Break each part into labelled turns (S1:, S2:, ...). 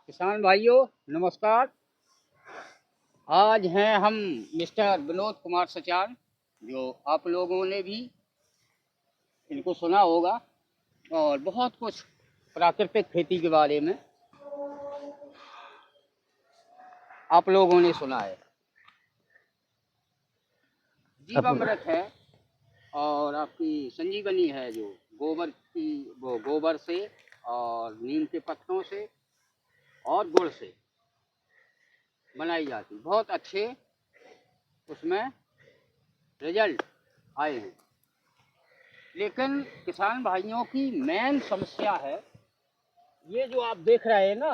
S1: किसान भाइयों नमस्कार। आज हैं हम मिस्टर विनोद कुमार सचान, जो आप लोगों ने भी इनको सुना होगा और बहुत कुछ प्राकृतिक खेती के बारे में आप लोगों ने सुना है। जीवामृत है और आपकी संजीवनी है, जो गोबर की वो गोबर से और नीम के पत्तों से और गुड़ से बनाई जाती, बहुत अच्छे उसमें रिजल्ट आए हैं। लेकिन किसान भाइयों की मेन समस्या है ये जो आप देख रहे हैं ना,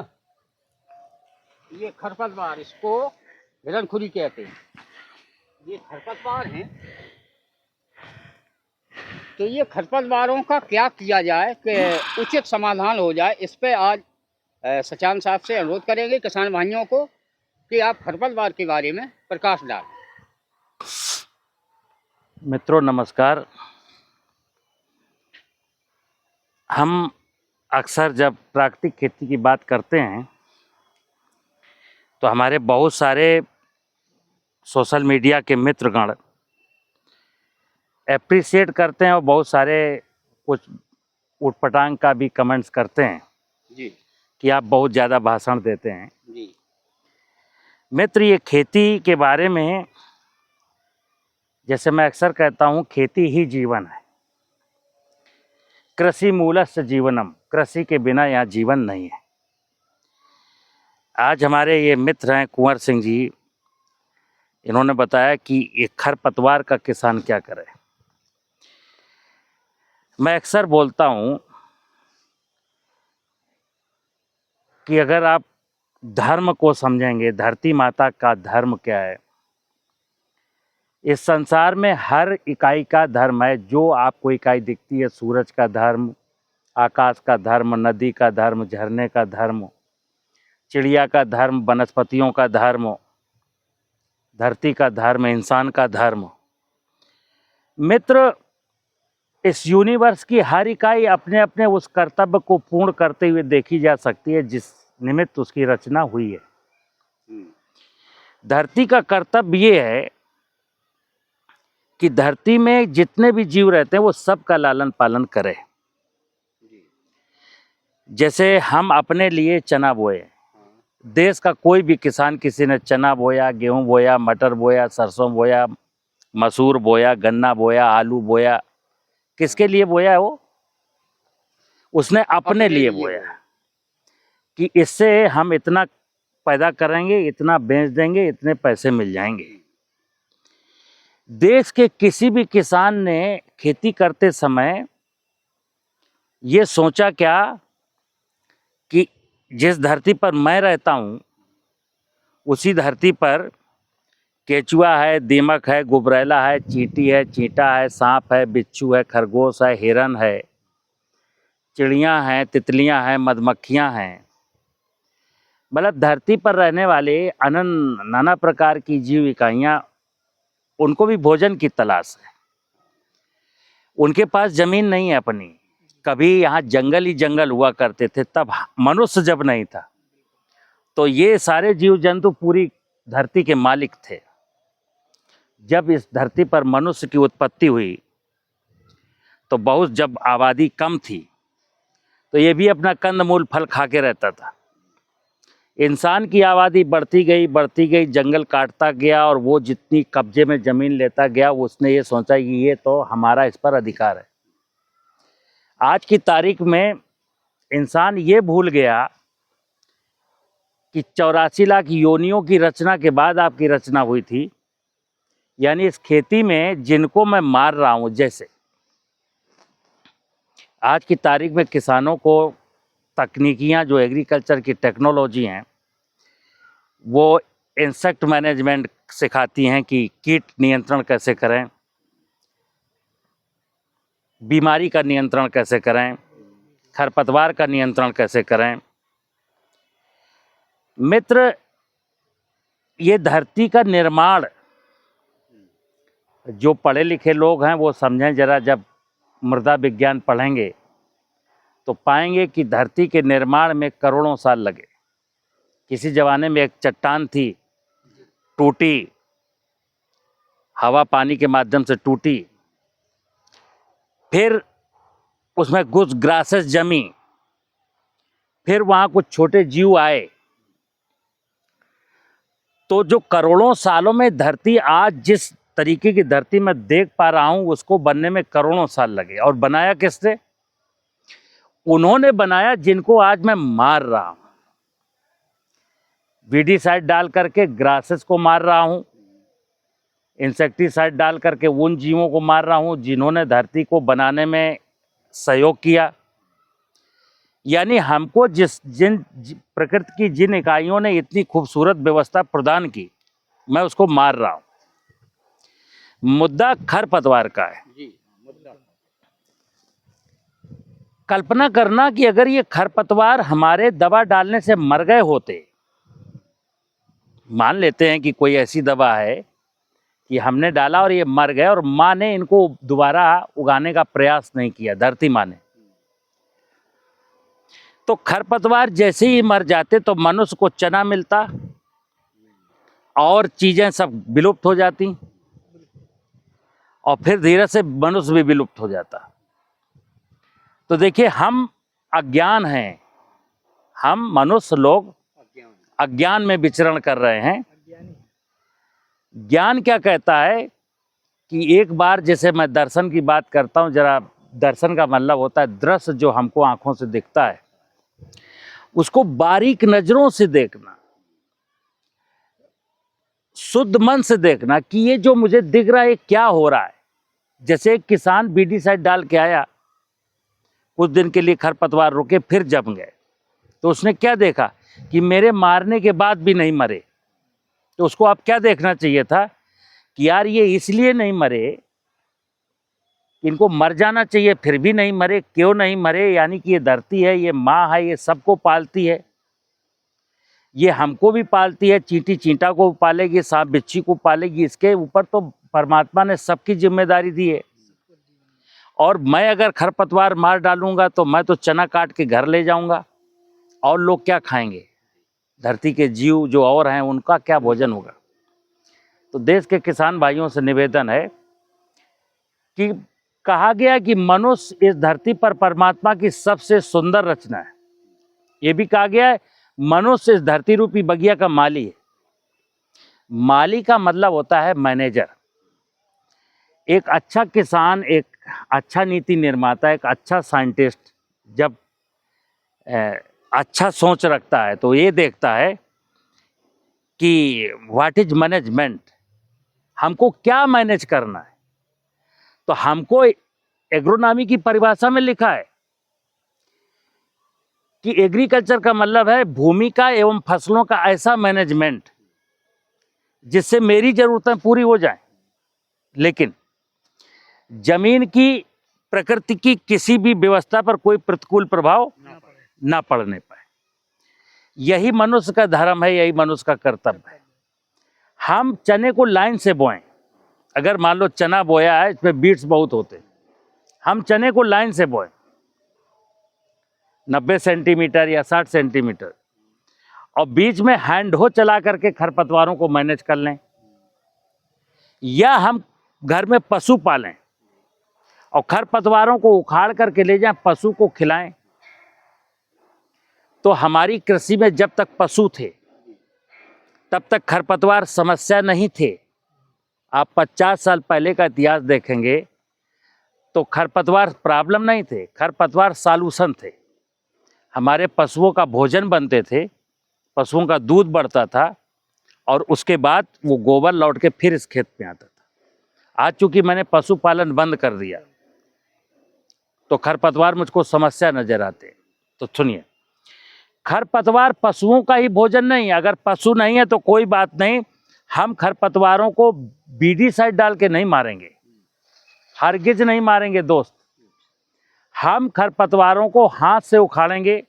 S1: ये खरपतवार, इसको हिरणखुरी कहते हैं। ये खरपतवार हैं, तो ये खरपतवारों का क्या किया जाए कि उचित समाधान हो जाए, इस पे आज सचान साहब से अनुरोध करेंगे किसान भाइयों को कि आप खरपतवार के बारे में प्रकाश डालें।
S2: मित्रों नमस्कार। हम अक्सर जब प्राकृतिक खेती की बात करते हैं तो हमारे बहुत सारे सोशल मीडिया के मित्रगण एप्रिशिएट करते हैं और बहुत सारे कुछ उटपटांग का भी कमेंट्स करते हैं
S1: जी
S2: कि आप बहुत ज़्यादा भाषण देते हैं।
S1: जी
S2: मित्र, ये खेती के बारे में जैसे मैं अक्सर कहता हूँ, खेती ही जीवन है। कृषि मूलस्य जीवनम, कृषि के बिना यहाँ जीवन नहीं है। आज हमारे ये मित्र हैं कुंवर सिंह जी, इन्होंने बताया कि ये खरपतवार का किसान क्या करे। मैं अक्सर बोलता हूँ कि अगर आप धर्म को समझेंगे, धरती माता का धर्म क्या है, इस संसार में हर इकाई का धर्म है। जो आपको इकाई दिखती है, सूरज का धर्म, आकाश का धर्म, नदी का धर्म, झरने का धर्म, चिड़िया का धर्म, वनस्पतियों का धर्म, धरती का धर्म, इंसान का धर्म। मित्र, इस यूनिवर्स की हर इकाई अपने अपने उस कर्तव्य को पूर्ण करते हुए देखी जा सकती है जिस निमित्त उसकी रचना हुई है। धरती का कर्तव्य ये है कि धरती में जितने भी जीव रहते हैं वो सबका लालन पालन करे। जैसे हम अपने लिए चना बोए, देश का कोई भी किसान, किसी ने चना बोया, गेहूं बोया, मटर बोया, सरसों बोया, मसूर बोया, गन्ना बोया, आलू बोया, किसके लिए बोया है वो? उसने अपने लिए बोया कि इससे हम इतना पैदा करेंगे, इतना बेच देंगे, इतने पैसे मिल जाएंगे। देश के किसी भी किसान ने खेती करते समय ये सोचा क्या कि जिस धरती पर मैं रहता हूँ उसी धरती पर केचुआ है, दीमक है, गुबरैला है, चींटी है, चींटा है, सांप है, बिच्छू है, खरगोश है, हिरन है, चिड़ियाँ हैं, तितलियाँ हैं, मधुमक्खियाँ हैं। मतलब धरती पर रहने वाले नाना प्रकार की जीव इकाइयाँ, उनको भी भोजन की तलाश है। उनके पास जमीन नहीं है अपनी। कभी यहाँ जंगल ही जंगल हुआ करते थे, तब मनुष्य जब नहीं था तो ये सारे जीव जंतु पूरी धरती के मालिक थे। जब इस धरती पर मनुष्य की उत्पत्ति हुई तो बहुत, जब आबादी कम थी तो ये भी अपना कंदमूल फल खा के रहता था। इंसान की आबादी बढ़ती गई, जंगल काटता गया और वो जितनी कब्जे में ज़मीन लेता गया, उसने ये सोचा कि ये तो हमारा, इस पर अधिकार है। आज की तारीख में इंसान ये भूल गया कि 84 लाख योनियों की रचना के बाद आपकी रचना हुई थी। यानी इस खेती में जिनको मैं मार रहा हूँ, जैसे आज की तारीख में किसानों को तकनीकियाँ, जो एग्रीकल्चर की टेक्नोलॉजी हैं, वो इंसेक्ट मैनेजमेंट सिखाती हैं कि कीट नियंत्रण कैसे करें, बीमारी का नियंत्रण कैसे करें, खरपतवार का नियंत्रण कैसे करें। मित्र, ये धरती का निर्माण, जो पढ़े लिखे लोग हैं वो समझें जरा, जब मृदा विज्ञान पढ़ेंगे तो पाएंगे कि धरती के निर्माण में करोड़ों साल लगे। किसी ज़माने में एक चट्टान थी, टूटी, हवा पानी के माध्यम से टूटी, फिर उसमें कुछ ग्रासेस जमी, फिर वहाँ कुछ छोटे जीव आए, तो जो करोड़ों सालों में धरती आज जिस तरीके की धरती मैं देख पा रहा हूँ, उसको बनने में करोड़ों साल लगे। और बनाया किसने? उन्होंने बनाया जिनको आज मैं मार रहा हूँ। वीडीसाइड डाल करके ग्रासेस को मार रहा हूँ, इंसेक्टिसाइड डाल करके उन जीवों को मार रहा हूँ जिन्होंने धरती को बनाने में सहयोग किया। यानी हमको प्रकृति की जिन इकाइयों ने इतनी खूबसूरत व्यवस्था प्रदान की, मैं उसको मार रहा हूँ। मुद्दा खरपतवार का है।
S1: जी, मुद्दा
S2: कल्पना करना कि अगर ये खरपतवार हमारे दवा डालने से मर गए होते, मान लेते हैं कि कोई ऐसी दवा है कि हमने डाला और ये मर गए और माँ ने इनको दोबारा उगाने का प्रयास नहीं किया, धरती माँ ने, तो खरपतवार जैसे ही मर जाते तो मनुष्य को चना मिलता और चीजें सब विलुप्त हो जाती, और फिर धीरे से मनुष्य भी विलुप्त हो जाता। तो देखिए, हम अज्ञान हैं, हम मनुष्य लोग अज्ञान में विचरण कर रहे हैं। ज्ञान क्या कहता है कि एक बार, जैसे मैं दर्शन की बात करता हूँ, जरा दर्शन का मतलब होता है दृश्य जो हमको आंखों से दिखता है, उसको बारीक नजरों से देखना, शुद्ध मन से देखना कि ये जो मुझे दिख रहा है क्या हो रहा है। जैसे एक किसान वीडीसाइड डाल के आया, कुछ दिन के लिए खरपतवार रुके, फिर जम गए, तो उसने क्या देखा कि मेरे मारने के बाद भी नहीं मरे। तो उसको अब क्या देखना चाहिए था कि यार ये इसलिए नहीं मरे, इनको मर जाना चाहिए, फिर भी नहीं मरे, क्यों नहीं मरे? यानी कि ये धरती है, ये माँ है, ये सबको पालती है, ये हमको भी पालती है, चींटी चींटा को पालेगी, सांप बिच्छी को पालेगी। इसके ऊपर तो परमात्मा ने सबकी जिम्मेदारी दी है। और मैं अगर खरपतवार मार डालूंगा तो मैं तो चना काट के घर ले जाऊंगा, और लोग क्या खाएंगे? धरती के जीव जो और हैं उनका क्या भोजन होगा? तो देश के किसान भाइयों से निवेदन है कि कहा गया कि मनुष्य इस धरती पर परमात्मा की सबसे सुंदर रचना है। ये भी कहा गया है मनुष्य इस धरती रूपी बगिया का माली है। माली का मतलब होता है मैनेजर। एक अच्छा किसान, एक अच्छा नीति निर्माता, एक अच्छा साइंटिस्ट जब अच्छा सोच रखता है तो ये देखता है कि व्हाट इज मैनेजमेंट, हमको क्या मैनेज करना है। तो हमको एग्रोनॉमी की परिभाषा में लिखा है कि एग्रीकल्चर का मतलब है भूमि का एवं फसलों का ऐसा मैनेजमेंट जिससे मेरी जरूरतें पूरी हो जाएं, लेकिन जमीन की, प्रकृति की किसी भी व्यवस्था पर कोई प्रतिकूल प्रभाव ना पड़ने पाए। यही मनुष्य का धर्म है, यही मनुष्य का कर्तव्य है। हम चने को लाइन से बोएं। अगर मान लो चना बोया है, इसमें बीट्स बहुत होते, हम चने को लाइन से बोएं 90 सेंटीमीटर या 60 सेंटीमीटर, और बीच में हैंड हो चला करके खरपतवारों को मैनेज कर लें। या हम घर में पशु पालें और खरपतवारों को उखाड़ करके ले जाएं, पशु को खिलाएं। तो हमारी कृषि में जब तक पशु थे तब तक खरपतवार समस्या नहीं थे। आप 50 साल पहले का इतिहास देखेंगे तो खरपतवार प्रॉब्लम नहीं थे, खरपतवार सॉल्यूशन थे। हमारे पशुओं का भोजन बनते थे, पशुओं का दूध बढ़ता था, और उसके बाद वो गोबर लौट के फिर इस खेत में आता था। आज चूंकि मैंने पशुपालन बंद कर दिया तो खरपतवार मुझको समस्या नजर आते। तो सुनिए, खरपतवार पशुओं का ही भोजन नहीं है। अगर पशु नहीं है तो कोई बात नहीं, हम खरपतवारों को वीडीसाइड डाल के नहीं मारेंगे, हरगिज नहीं मारेंगे दोस्त। हम खरपतवारों को हाथ से उखाड़ेंगे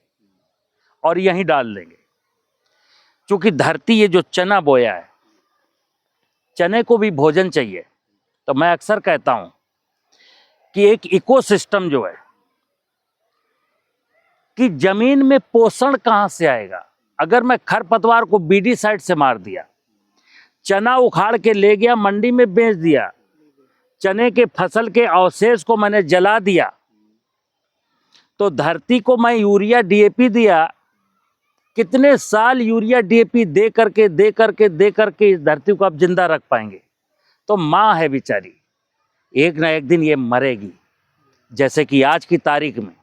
S2: और यहीं डाल देंगे। क्योंकि धरती, ये जो चना बोया है, चने को भी भोजन चाहिए। तो मैं अक्सर कहता हूं कि एक इकोसिस्टम जो है, कि जमीन में पोषण कहां से आएगा? अगर मैं खरपतवार को बीडीसाइड से मार दिया, चना उखाड़ के ले गया मंडी में बेच दिया, चने के फसल के अवशेष को मैंने जला दिया, तो धरती को मैं यूरिया डीएपी दिया, कितने साल यूरिया डीएपी दे करके इस धरती को आप जिंदा रख पाएंगे? तो माँ है बेचारी, एक ना एक दिन ये मरेगी। जैसे कि आज की तारीख में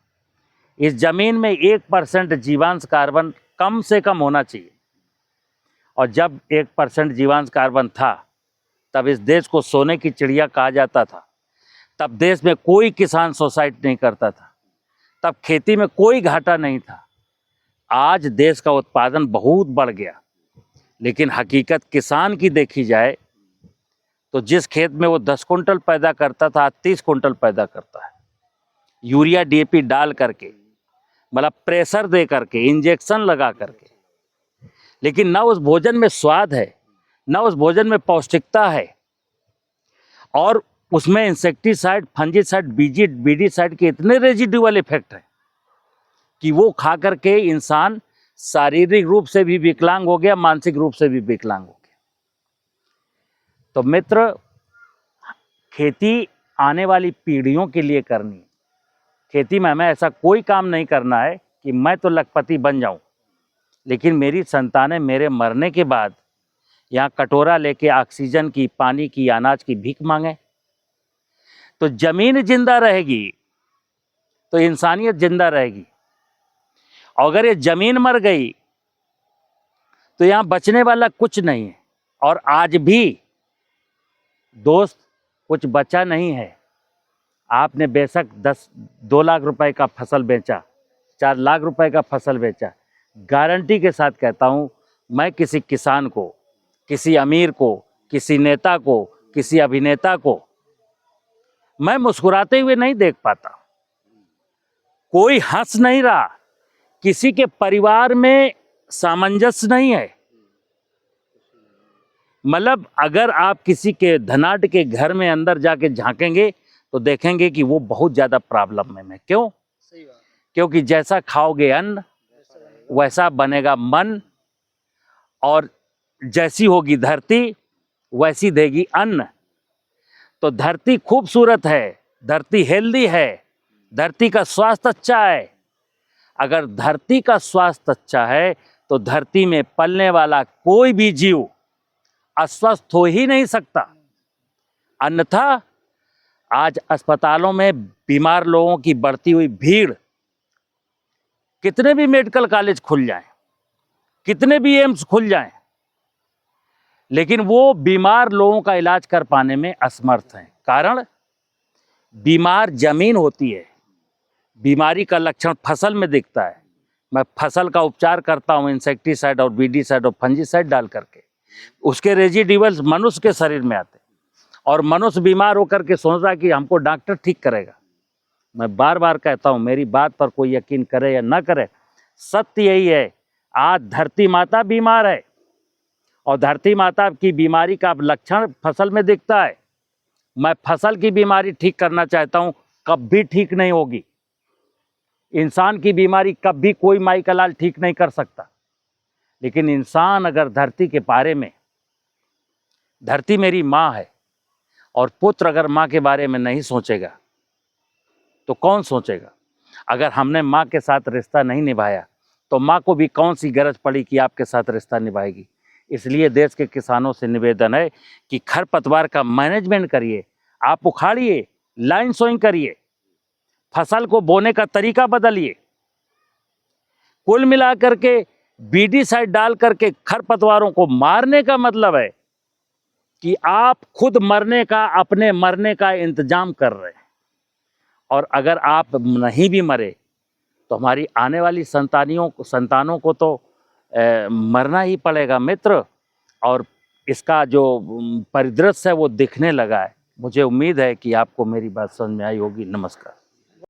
S2: इस जमीन में 1% जीवांश कार्बन कम से कम होना चाहिए, और जब 1% जीवांश कार्बन था तब इस देश को सोने की चिड़िया कहा जाता था। तब देश में कोई किसान सुसाइड नहीं करता था, तब खेती में कोई घाटा नहीं था। आज देश का उत्पादन बहुत बढ़ गया, लेकिन हकीकत किसान की देखी जाए तो जिस खेत में वो 10 कुंटल पैदा करता था, 30 कुंटल पैदा करता है, यूरिया डीएपी डाल करके, मतलब प्रेशर दे करके, इंजेक्शन लगा करके। लेकिन ना उस भोजन में स्वाद है, ना उस भोजन में पौष्टिकता है, और उसमें इंसेक्टिसाइड, फंजीसाइड, बीडीसाइड के इतने रेजिडुअल इफेक्ट हैं कि वो खा करके इंसान शारीरिक रूप से भी विकलांग हो गया, मानसिक रूप से भी विकलांग हो गया। तो मित्र, खेती आने वाली पीढ़ियों के लिए करनी है। खेती में हमें ऐसा कोई काम नहीं करना है कि मैं तो लखपति बन जाऊं, लेकिन मेरी संतानें मेरे मरने के बाद यहाँ कटोरा लेके ऑक्सीजन की, पानी की, अनाज की भीख मांगे। तो जमीन जिंदा रहेगी तो इंसानियत जिंदा रहेगी। अगर ये जमीन मर गई तो यहाँ बचने वाला कुछ नहीं है। और आज भी दोस्त कुछ बचा नहीं है। आपने बेशक 2 लाख रुपए का फसल बेचा, 4 लाख रुपए का फसल बेचा, गारंटी के साथ कहता हूँ, मैं किसी किसान को, किसी अमीर को, किसी नेता को, किसी अभिनेता को मैं मुस्कुराते हुए नहीं देख पाता। कोई हंस नहीं रहा, किसी के परिवार में सामंजस्य नहीं है। मतलब अगर आप किसी के धनाढ्य के घर में अंदर जाके झांकेंगे तो देखेंगे कि वो बहुत ज़्यादा प्रॉब्लम में है। क्यों? क्योंकि जैसा खाओगे अन्न वैसा बनेगा मन, और जैसी होगी धरती वैसी देगी अन्न। तो धरती खूबसूरत है, धरती हेल्दी है, धरती का स्वास्थ्य अच्छा है। अगर धरती का स्वास्थ्य अच्छा है तो धरती में पलने वाला कोई भी जीव अस्वस्थ हो ही नहीं सकता। अन्यथा आज अस्पतालों में बीमार लोगों की बढ़ती हुई भीड़, कितने भी मेडिकल कॉलेज खुल जाएं, कितने भी एम्स खुल जाएं, लेकिन वो बीमार लोगों का इलाज कर पाने में असमर्थ हैं। कारण, बीमार जमीन होती है, बीमारी का लक्षण फसल में दिखता है। मैं फसल का उपचार करता हूँ इंसेक्टिसाइड और बीडीसाइड और फंजीसाइड डाल करके, उसके रेजिडुअल्स मनुष्य के शरीर में आते, और मनुष्य बीमार होकर के सोच रहा है कि हमको डॉक्टर ठीक करेगा। मैं बार बार कहता हूँ, मेरी बात पर कोई यकीन करे या ना करे, सत्य यही है, आज धरती माता बीमार है, और धरती माता की बीमारी का लक्षण फसल में दिखता है। मैं फसल की बीमारी ठीक करना चाहता हूँ, कभी ठीक नहीं होगी। इंसान की बीमारी कभी कोई माई का लाल ठीक नहीं कर सकता। लेकिन इंसान अगर धरती के बारे में, धरती मेरी माँ है, और पुत्र अगर माँ के बारे में नहीं सोचेगा तो कौन सोचेगा? अगर हमने माँ के साथ रिश्ता नहीं निभाया तो माँ को भी कौन सी गरज पड़ी कि आपके साथ रिश्ता निभाएगी। इसलिए देश के किसानों से निवेदन है कि खरपतवार का मैनेजमेंट करिए, आप उखाड़िए, लाइन सोइंग करिए, फसल को बोने का तरीका बदलिए। कुल मिलाकर के बीडीसाइड डाल करके खरपतवारों को मारने का मतलब है कि आप खुद मरने का, अपने मरने का इंतजाम कर रहे हैं। और अगर आप नहीं भी मरे तो हमारी आने वाली संतानों को तो मरना ही पड़ेगा मित्र। और इसका जो परिदृश्य है वो दिखने लगा है। मुझे उम्मीद है कि आपको मेरी बात समझ में आई होगी। नमस्कार।